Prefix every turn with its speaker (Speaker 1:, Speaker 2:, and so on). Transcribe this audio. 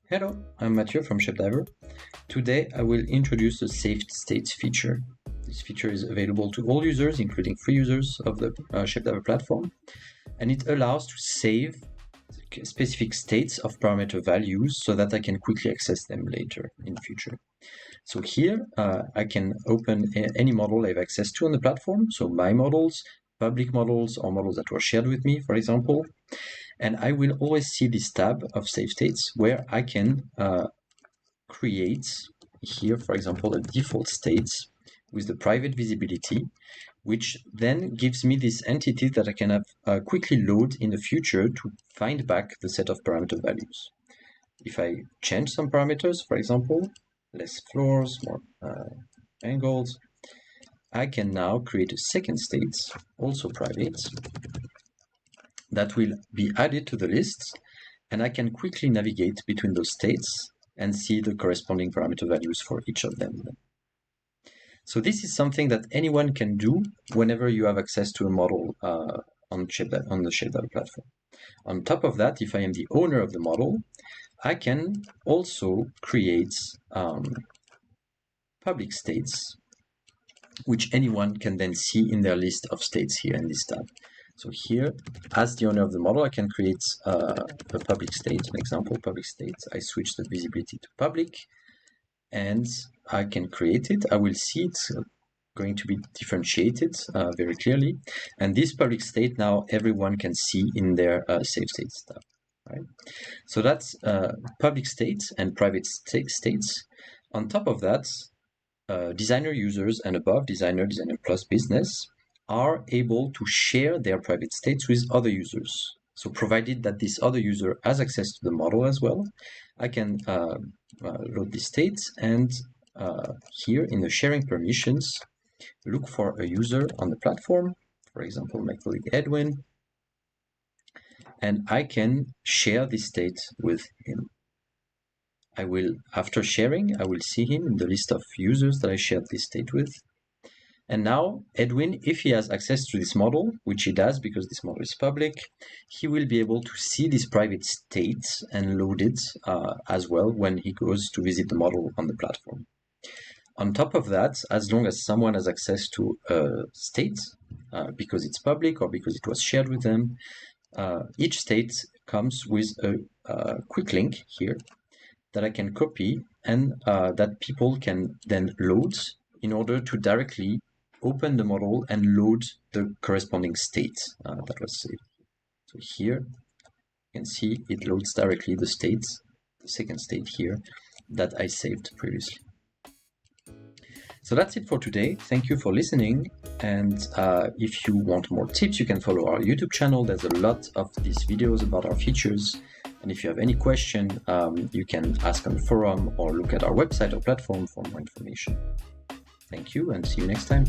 Speaker 1: Hello, I'm Mathieu from ShapeDiver. Today I will introduce the saved states feature. This feature is available to all users, including free users of the ShapeDiver platform, and it allows to save specific states of parameter values so that I can quickly access them later in the future. So here I can open any model I have access to on the platform, so my models, public models, or models that were shared with me, for example. And I will always see this tab of save states where I can create here, for example, a default state with the private visibility, which then gives me this entity that I can have quickly load in the future to find back the set of parameter values. If I change some parameters, for example, less floors, more angles, I can now create a second state, also private, that will be added to the list, and I can quickly navigate between those states and see the corresponding parameter values for each of them. So this is something that anyone can do whenever you have access to a model on the ShapeDiver platform. On top of that, if I am the owner of the model, I can also create public states, which anyone can then see in their list of states here in this tab. So here, as the owner of the model, I can create a public state, an example public state. I switch the visibility to public, and I can create it. I will see it's going to be differentiated very clearly. And this public state now everyone can see in their save states tab. Right? So that's public states and private states. On top of that, designer users and above, designer plus business, are able to share their private states with other users. So provided that this other user has access to the model as well, I can load this state and here in the sharing permissions, look for a user on the platform, for example, my colleague Edwin, and I can share this state with him. After sharing, I will see him in the list of users that I shared this state with. And now Edwin, if he has access to this model, which he does because this model is public, he will be able to see this private state and load it as well when he goes to visit the model on the platform. On top of that, as long as someone has access to a state, because it's public or because it was shared with them, each state comes with a quick link here that I can copy and that people can then load in order to directly open the model and load the corresponding state that was saved. So here you can see it loads directly the state, the second state here, that I saved previously. So that's it for today. Thank you for listening. And if you want more tips, you can follow our YouTube channel. There's a lot of these videos about our features. And if you have any question, you can ask on the forum or look at our website or platform for more information. Thank you and see you next time.